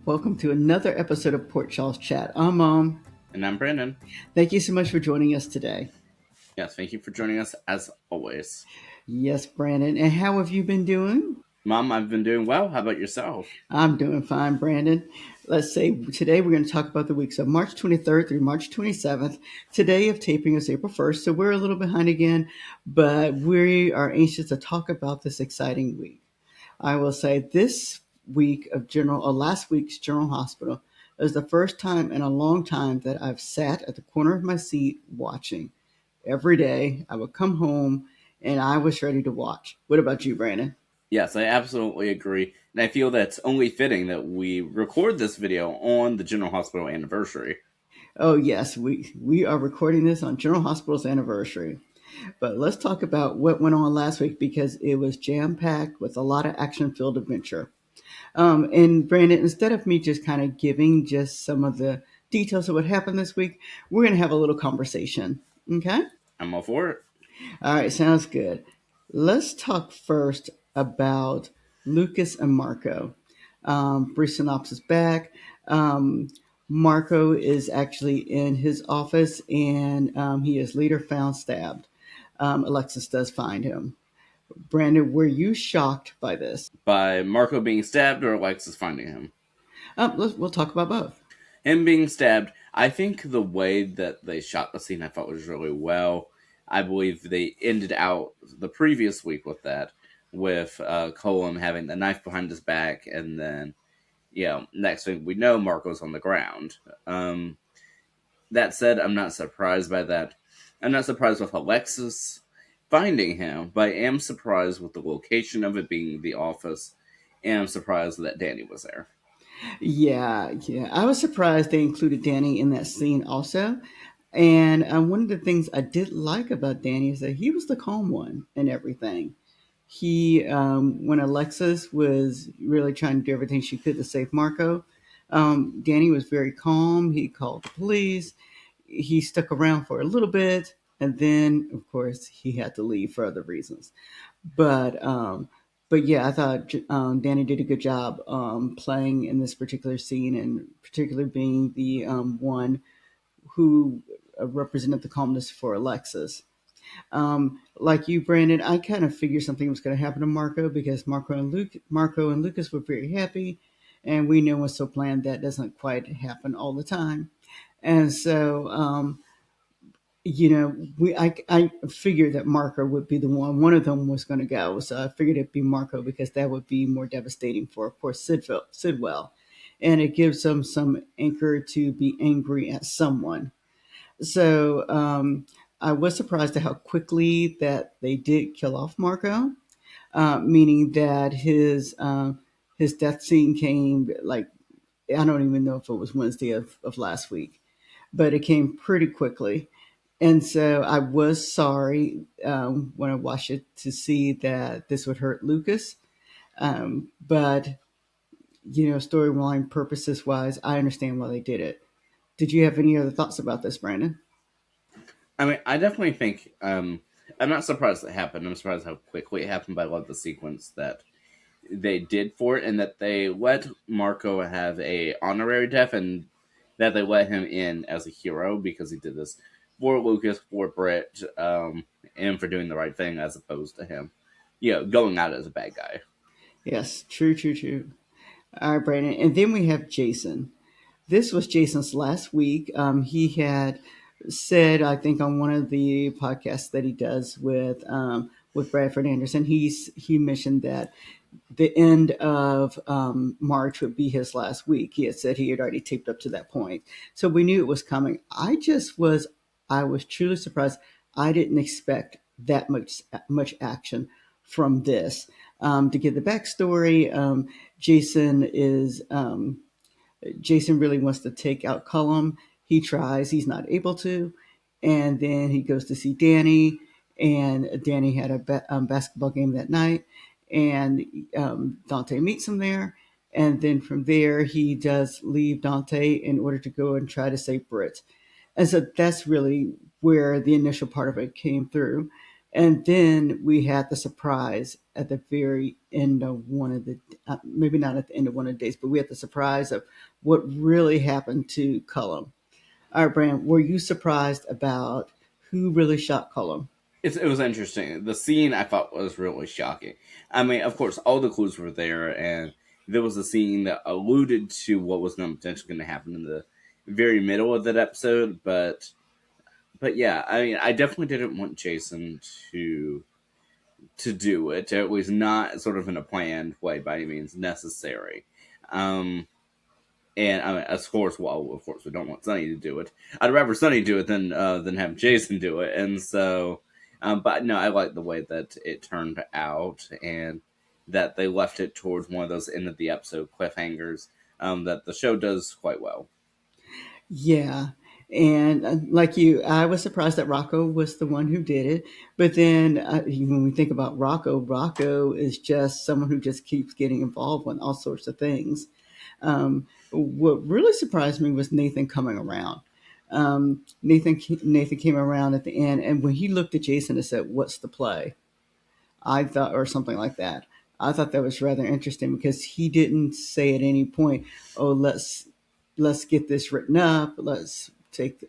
Welcome to another episode of Port Charles Chat. I'm Mom. And I'm Brandon. Thank you so much for joining us today. Yes, thank you for joining us as always. Yes, Brandon. And how have you been doing? Mom, I've been doing well. How about yourself? I'm doing fine, Brandon. Let's say today we're going to talk about the weeks of March 23rd through March 27th. Today of taping is April 1st, so we're a little behind again, but we are anxious to talk about this exciting week. I will say this week of general, or last week's General Hospital is the first time in a long time that I've sat at the corner of my seat watching. Every day I would come home and I was ready to watch. What about you, Brandon? Yes, I absolutely agree. And I feel that's only fitting that we record this video on the General Hospital anniversary. Oh yes, we are recording this on General Hospital's anniversary. But let's talk about what went on last week because it was jam packed with a lot of action filled adventure. And Brandon, instead of me just kind of giving just some of the details of what happened this week, we're going to have a little conversation. Okay? I'm all for it. All right, sounds good. Let's talk first about Lucas and Marco. Brief synopsis back. Um, Marco is actually in his office and he is later found stabbed. Alexis does find him. Brandon, were you shocked by this? By Marco being stabbed or Alexis finding him? We'll talk about both. Him being stabbed, I think the way that they shot the scene I thought was really well. I believe they ended out the previous week with that, with Colum having the knife behind his back, and then next thing we know, Marco's on the ground. That said, I'm not surprised by that. I'm not surprised with Alexis finding him, but I am surprised with the location of it being the office, and I'm surprised that Danny was there. Yeah. I was surprised they included Danny in that scene also. And one of the things I did like about Danny is that he was the calm one and everything. When Alexis was really trying to do everything she could to save Marco, Danny was very calm. He called the police. He stuck around for a little bit, and then, of course, he had to leave for other reasons. But but yeah, I thought Danny did a good job playing in this particular scene, and particularly being the one who represented the calmness for Alexis. Like you, Brandon, I kind of figured something was going to happen to Marco because Marco and Lucas were very happy, and we know what's so planned that doesn't quite happen all the time. And so, I figured that Marco would be the one. One of them was going to go, so I figured it'd be Marco because that would be more devastating for, of course, Sidwell, and it gives them some anchor to be angry at someone. So I was surprised at how quickly that they did kill off Marco, meaning that his death scene came like I don't even know if it was Wednesday of last week, but it came pretty quickly. And so I was sorry when I watched it to see that this would hurt Lucas. But, storyline purposes wise, I understand why they did it. Did you have any other thoughts about this, Brandon? I mean, I definitely think I'm not surprised it happened. I'm surprised how quickly it happened, but I love the sequence that they did for it, and that they let Marco have a honorary death, and that they let him in as a hero because he did this for Lucas, for Britt, and for doing the right thing as opposed to him, going out as a bad guy. Yes, true. All right, Brandon. And then we have Jason. This was Jason's last week. He had said, I think, on one of the podcasts that he does with Bradford Anderson, he mentioned that the end of March would be his last week. He had said he had already taped up to that point, so we knew it was coming. I was truly surprised. I didn't expect that much action from this. To give the backstory, Jason is Jason really wants to take out Cullum. He tries, he's not able to, and then he goes to see Danny, and Danny had a basketball game that night, and Dante meets him there, and then from there he does leave Dante in order to go and try to save Britt, and so that's really where the initial part of it came through. And then we had the surprise at the very end of one of the, maybe not at the end of one of the days, but we had the surprise of what really happened to Cullum. All right, Brand, were you surprised about who really shot Cullum? It was interesting. The scene I thought was really shocking. I mean, of course, all the clues were there, and there was a scene that alluded to what was going potentially going to happen in the very middle of that episode. But yeah, I mean, I definitely didn't want Jason to do it. It was not sort of in a planned way by any means necessary. Um, and I mean, of course, well, of course, we don't want Sonny to do it. I'd rather Sonny do it than have Jason do it. And so, but no, I like the way that it turned out, and that they left it towards one of those end of the episode cliffhangers that the show does quite well. Yeah. And like you, I was surprised that Rocco was the one who did it. But then when we think about Rocco, Rocco is just someone who just keeps getting involved with all sorts of things. What really surprised me was Nathan coming around. Nathan came around at the end, and when he looked at Jason and said, "What's the play?" I thought, or something like that. I thought that was rather interesting because he didn't say at any point, "Oh, let's get this written up. Let's take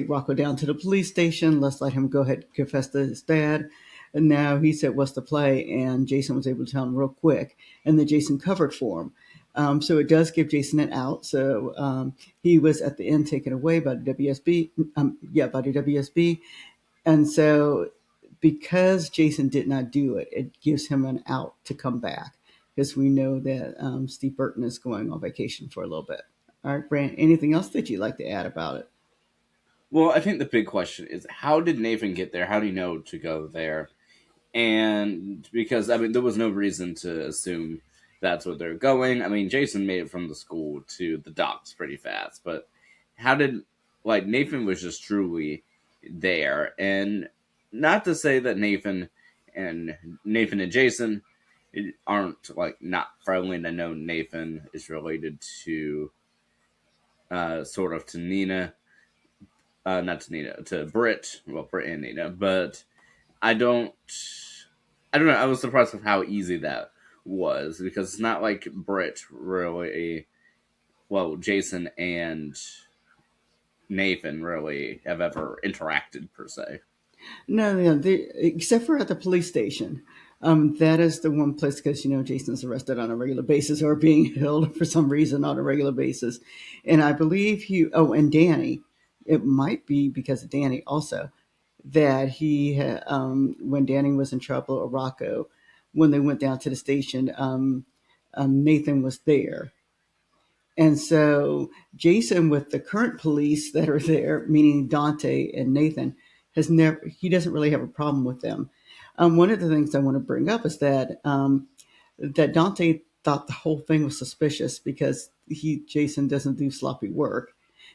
Rocco down to the police station. Let's let him go ahead and confess to his dad." And now he said, "What's the play?" And Jason was able to tell him real quick, and then Jason covered for him. So it does give Jason an out. So he was at the end taken away by the WSB. By the WSB, and so because Jason did not do it, it gives him an out to come back because we know that Steve Burton is going on vacation for a little bit. All right, Brand, anything else that you'd like to add about it? Well, I think the big question is, how did Nathan get there? How do you know to go there? And because I mean, there was no reason to assume that's where they're going. I mean, Jason made it from the school to the docks pretty fast, but how did like Nathan was just truly there? And not to say that Nathan and Jason aren't like not friendly. And I know Nathan is related to sort of to Nina, not to Nina, to Britt. Well, Britt and Nina, but I don't. I don't know. I was surprised with how easy that was because it's not like Britt really. Well, Jason and Nathan really have ever interacted per se. No, no, except for at the police station. That is the one place because Jason's arrested on a regular basis or being held for some reason on a regular basis, and I believe he. Oh, and Danny. It might be because of Danny also that when Danny was in trouble or Rocco, when they went down to the station, Nathan was there. And so Jason, with the current police that are there, meaning Dante and Nathan, he doesn't really have a problem with them. One of the things I want to bring up is that Dante thought the whole thing was suspicious because Jason doesn't do sloppy work,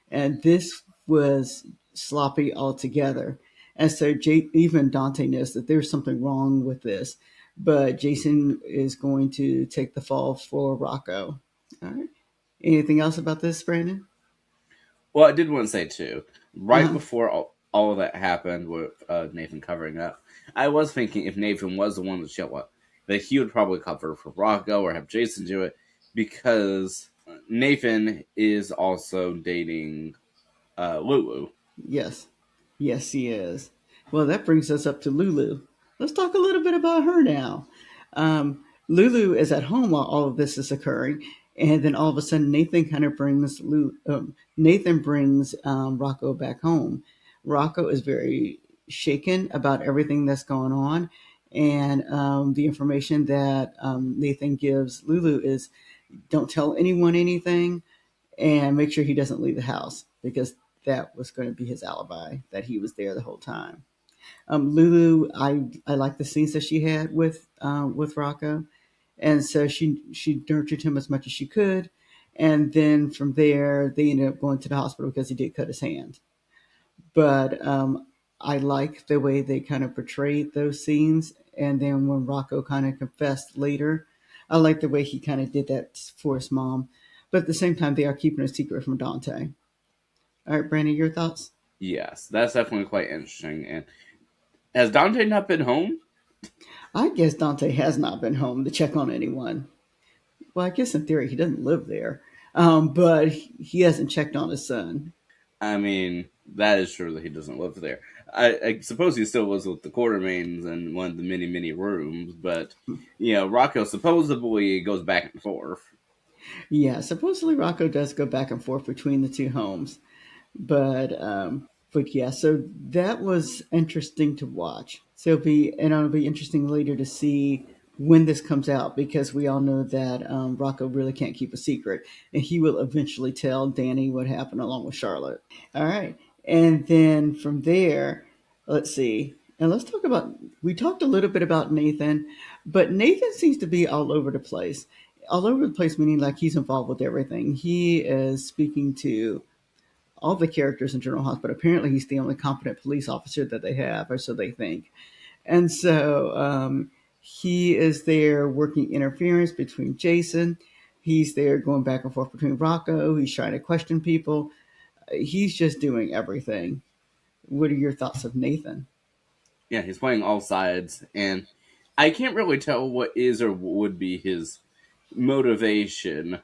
and this was sloppy altogether. And so even Dante knows that there's something wrong with this, but Jason is going to take the fall for Rocco. All right. Anything else about this, Brandon? Well, I did want to say too, right Uh-huh. before all of that happened with Nathan covering up, I was thinking if Nathan was the one to show up, that he would probably cover for Rocco or have Jason do it because Nathan is also dating Lulu. Yes. Yes, he is. Well, that brings us up to Lulu. Let's talk a little bit about her now. Lulu is at home while all of this is occurring, and then all of a sudden Nathan brings Rocco back home. Rocco is very shaken about everything that's going on, and the information that Nathan gives Lulu is don't tell anyone anything and make sure he doesn't leave the house because that was going to be his alibi that he was there the whole time. Lulu, I like the scenes that she had with Rocco, and so she nurtured him as much as she could, and then from there they ended up going to the hospital because he did cut his hand. But I like the way they kind of portrayed those scenes, and then when Rocco kind of confessed later, I like the way he kind of did that for his mom. But at the same time, they are keeping a secret from Dante. All right, Brandon, your thoughts? Yes, that's definitely quite interesting. And Has Dante not been home? I guess Dante has not been home to check on anyone. Well, I guess in theory he doesn't live there, but he hasn't checked on his son. I mean, that is true that he doesn't live there. I suppose he still lives with the Quartermains in one of the many, many rooms, but, Rocco supposedly goes back and forth. Yeah, supposedly Rocco does go back and forth between the two homes, but yeah, so that was interesting to watch. So it'll be interesting later to see when this comes out because we all know that Rocco really can't keep a secret, and he will eventually tell Danny what happened along with Charlotte. All right, and then from there, let's see, and let's talk about. We talked a little bit about Nathan, but Nathan seems to be all over the place. All over the place, meaning like he's involved with everything. He is speaking to all the characters in General Hospital. Apparently, he's the only competent police officer that they have, or so they think. And so he is there working interference between Jason. He's there going back and forth between Rocco. He's trying to question people. He's just doing everything. What are your thoughts of Nathan? Yeah, he's playing all sides, and I can't really tell what is or would be his motivation.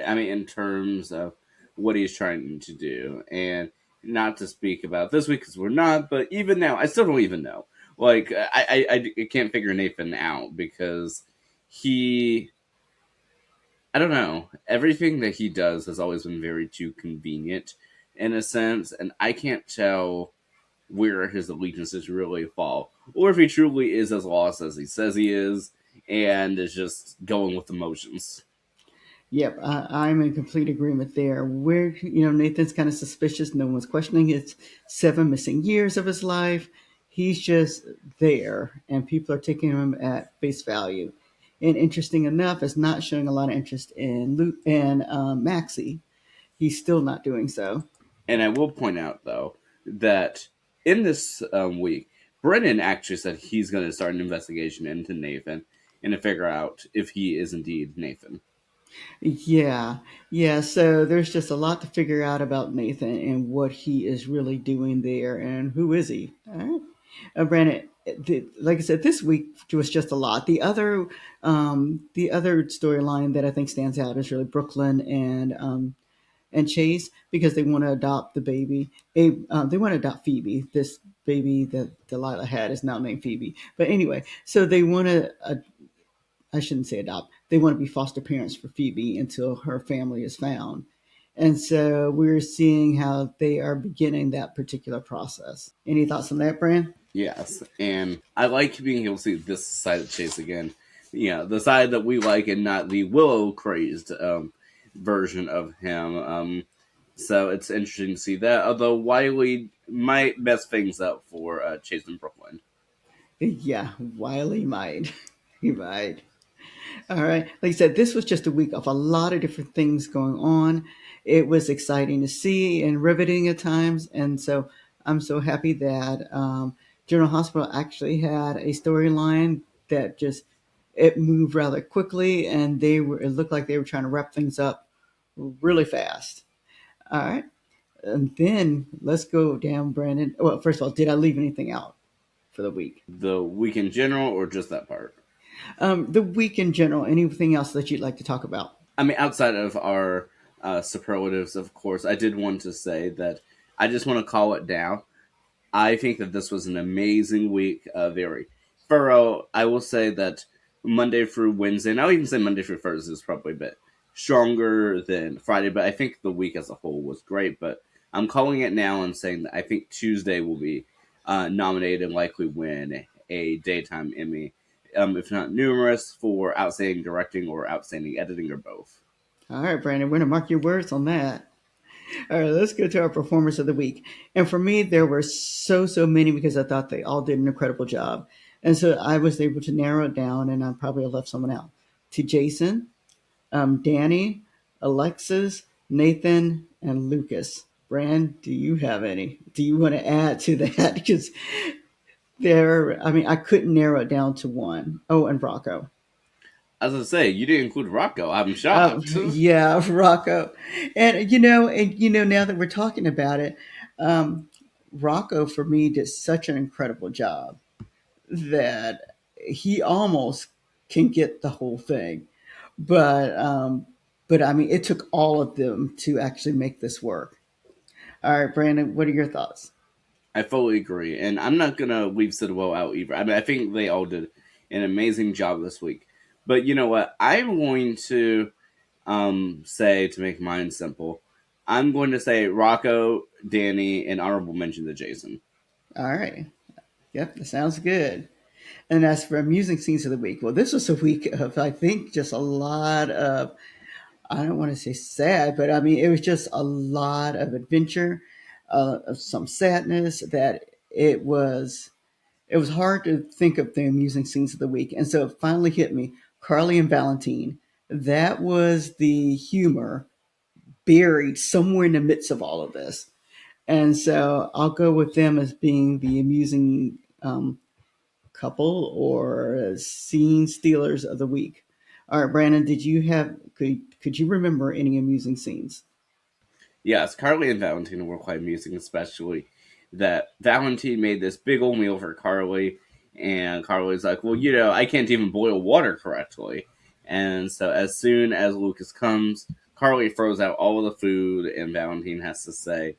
I mean, in terms of what he's trying to do, and not to speak about this week because we're not. But even now, I still don't even know. Like, I can't figure Nathan out because he, I don't know. Everything that he does has always been very too convenient in a sense, and I can't tell where his allegiances really fall, or if he truly is as lost as he says he is, and is just going with emotions. Yep, I'm in complete agreement there. Where Nathan's kind of suspicious. No one's questioning his 7 missing years of his life. He's just there, and people are taking him at face value. And interesting enough, is not showing a lot of interest in Luke and Maxie. He's still not doing so. And I will point out, though, that in this week, Brennan actually said he's going to start an investigation into Nathan and to figure out if he is indeed Nathan. Yeah, yeah. So there's just a lot to figure out about Nathan and what he is really doing there, and who is he? All right. Brandon, like I said, this week was just a lot. The other storyline that I think stands out is really Brooklyn and Chase because they want to adopt the baby. They want to adopt Phoebe. This baby that Delilah had is now named Phoebe. But anyway, so they want to. I shouldn't say adopt. They want to be foster parents for Phoebe until her family is found. And so we're seeing how they are beginning that particular process. Any thoughts on that, Bran? Yes, and I like being able to see this side of Chase again. Yeah, the side that we like and not the Willow crazed version of him. So it's interesting to see that. Although Wiley might mess things up for Chase and Brooklyn. Yeah, Wiley might. He might. All right. Like I said, this was just a week of a lot of different things going on. It was exciting to see and riveting at times. And so I'm so happy that General Hospital actually had a storyline that just it moved rather quickly and it looked like they were trying to wrap things up really fast. All right. And then let's go down, Brandon. Well, first of all, did I leave anything out for the week? The week in general, or just that part? The week in general, anything else that you'd like to talk about? I mean, outside of our superlatives, of course, I did want to say that I just want to call it down. I think that this was an amazing week, very thorough. I will say that Monday through Wednesday, and I'll even say Monday through Thursday is probably a bit stronger than Friday, but I think the week as a whole was great. But I'm calling it now and saying that I think Tuesday will be nominated and likely win a daytime Emmy, if not numerous, for outstanding directing or outstanding editing or both. All right, Brandon, we're going to mark your words on that. All right, let's go to our performers of the week. And for me, there were so many because I thought they all did an incredible job. And so I was able to narrow it down, and I probably left someone out. To Jason, Danny, Alexis, Nathan, and Lucas. Brand, do you have any? Do you want to add to that? Because I couldn't narrow it down to one. Oh, and Rocco. As I say, you didn't include Rocco. I'm shocked. Yeah, Rocco, and now that we're talking about it, Rocco for me did such an incredible job. that he almost can get the whole thing. But I mean, it took all of them to actually make this work. All right, Brandon, what are your thoughts? I fully agree, and I'm not gonna leave Sidwell out either. I mean, I think they all did an amazing job this week. But you know what? I'm going to say, to make mine simple, I'm going to say Rocco, Danny, and honorable mention to Jason. All right. Yep, that sounds good. And as for amusing scenes of the week, well, this was a week of, I think, just a lot of, I don't want to say sad, but I mean, it was just a lot of adventure, of some sadness that it was hard to think of the amusing scenes of the week. And so it finally hit me, Carly and Valentine. That was the humor buried somewhere in the midst of all of this. And so I'll go with them as being the amusing couple or scene stealers of the week. All right, Brandon, could you remember any amusing scenes? Yes, Carly and Valentine were quite amusing, especially that Valentine made this big old meal for Carly, and Carly's like, "Well, I can't even boil water correctly." And so, as soon as Lucas comes, Carly throws out all of the food, and Valentine has to say,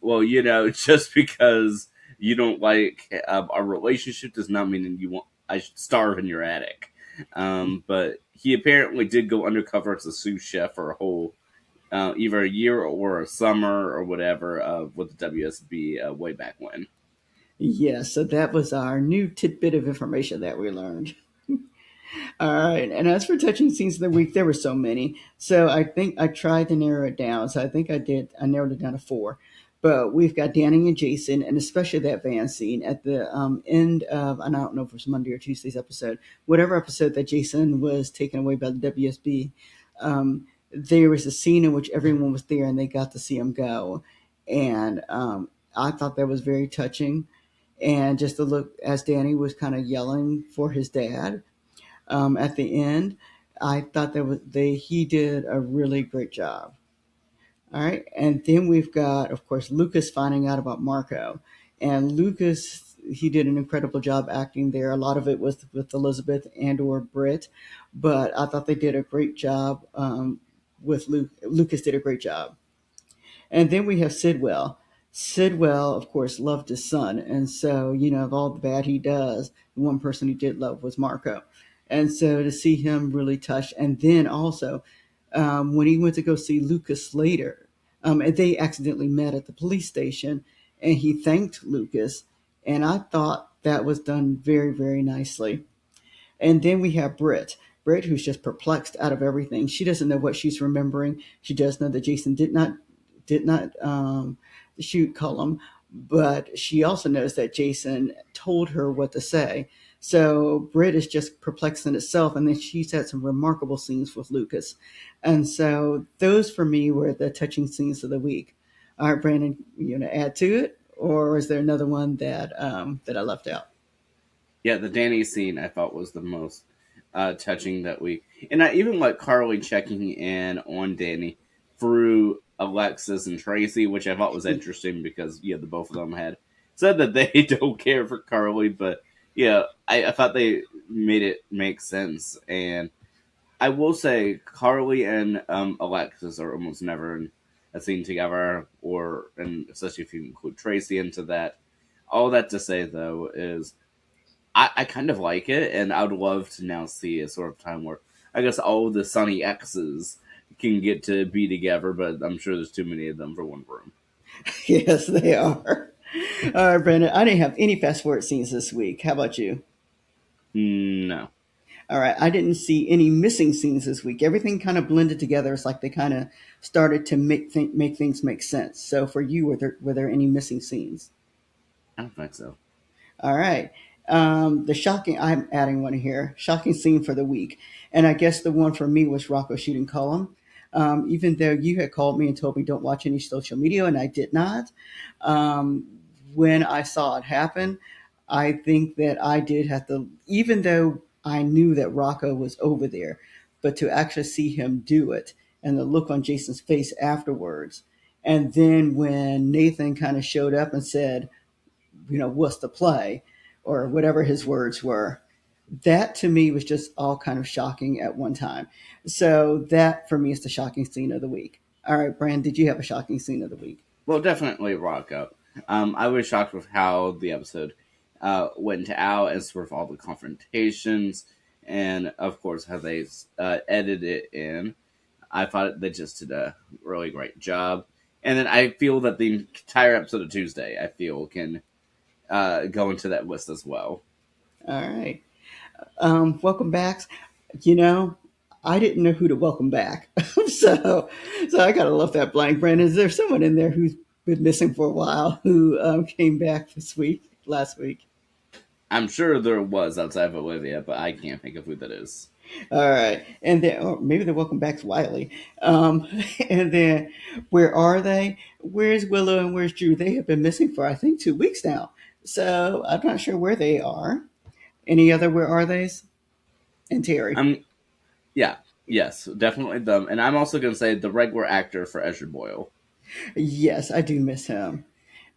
"Well, just because you don't like our relationship does not mean that you want I should starve in your attic." But he apparently did go undercover as a sous chef for a whole either a year or a summer or whatever with the WSB way back when. Yes, so that was our new tidbit of information that we learned. All right. And as for touching scenes of the week, there were so many. So I think I tried to narrow it down. So I think I did. I narrowed it down to four. But we've got Danny and Jason, and especially that van scene at the end of, and I don't know if it was Monday or Tuesday's episode, whatever episode that Jason was taken away by the WSB. There was a scene in which everyone was there and they got to see him go. And I thought that was very touching. And just to look as Danny was kind of yelling for his dad at the end. I thought he did a really great job. All right, and then we've got, of course, Lucas finding out about Marco, and Lucas he did an incredible job acting there. A lot of it was with Elizabeth and or Britt, but I thought they did a great job with Luke. Lucas did a great job. And then we have Sidwell. Sidwell, of course, loved his son. And so, of all the bad he does, the one person he did love was Marco. And so to see him really touched. And then also, when he went to go see Lucas later, and they accidentally met at the police station, and he thanked Lucas. And I thought that was done very, very nicely. And then we have Britt. Britt, who's just perplexed out of everything. She doesn't know what she's remembering. She does know that Jason did not shoot Cullum, but she also knows that Jason told her what to say. So Britt is just perplexed in itself, and then she's had some remarkable scenes with Lucas, and so those for me were the touching scenes of the week. All right, Brandon, you want to add to it, or is there another one that I left out? Yeah, the Danny scene I thought was the most touching that week, and I even like Carly checking in on Danny through Alexis and Tracy, which I thought was interesting because the both of them had said that they don't care for Carly, but I thought they made it make sense. And I will say Carly and Alexis are almost never in a scene together, and especially if you include Tracy into that. All that to say though is I kind of like it, and I would love to now see a sort of time where I guess all the Sunny X's can get to be together, but I'm sure there's too many of them for one room. Yes, they are. All right, Brandon, I didn't have any fast forward scenes this week. How about you? No. All right, I didn't see any missing scenes this week. Everything kind of blended together. It's like they kind of started to make things make sense. So for you, were there any missing scenes? I don't think so. All right. I'm adding one here. Shocking scene for the week. And I guess the one for me was Rocco shooting Cullum. Even though you had called me and told me don't watch any social media, and I did not. Um, when I saw it happen, I think that I did have to, even though I knew that Rocco was over there, but to actually see him do it and the look on Jason's face afterwards. And then when Nathan kind of showed up and said, what's the play? or whatever his words were. That to me was just all kind of shocking at one time. So that for me is the shocking scene of the week. All right, Brand, did you have a shocking scene of the week? Well, definitely Rock Up. I was shocked with how the episode went out and sort of all the confrontations, and of course how they edited it in. I thought they just did a really great job, and then I feel that the entire episode of Tuesday, I feel, can go into that list as well. All right. Welcome back. You know, I didn't know who to welcome back. So I got to love that blank. Brandon, is there someone in there who's been missing for a while who came back last week? I'm sure there was outside of Olivia, but I can't think of who that is. All right. And then, or maybe the welcome back's Wiley. Um, and then, where are they? Where's Willow and where's Drew? They have been missing for, I think, 2 weeks now. So I'm not sure where they are. Any other where are theys? And Terry. I'm Yeah, yes, definitely them. And I'm also going to say the regular actor for Ezra Boyle. Yes, I do miss him.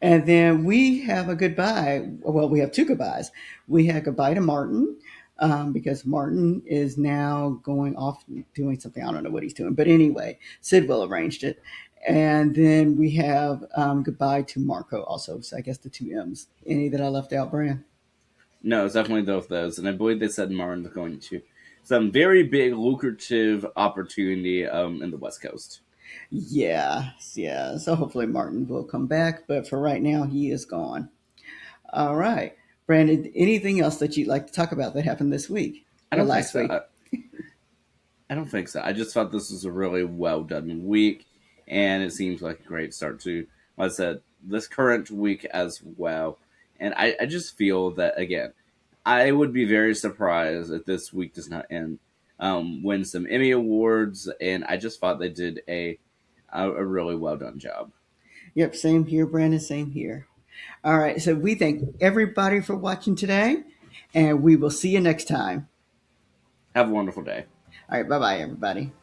And then we have a goodbye. Well, we have two goodbyes. We had goodbye to Martin because Martin is now going off doing something. I don't know what he's doing. But anyway, Sidwell arranged it. And then we have goodbye to Marco also. So I guess the two M's. Any that I left out, Brian? No, it's definitely both those. And I believe they said Martin's going to some very big, lucrative opportunity in the West Coast. Yeah, yeah. So hopefully Martin will come back. But for right now, he is gone. All right. Brandon, anything else that you'd like to talk about that happened this week I or don't think last so. week? I don't think so. I just thought this was a really well done week, and it seems like a great start to, like I said, this current week as well. And I just feel that, again, I would be very surprised if this week does not end, win some Emmy Awards, and I just thought they did a really well done job. Yep, same here, Brandon, same here. All right, so we thank everybody for watching today, and we will see you next time. Have a wonderful day. All right, bye bye, everybody.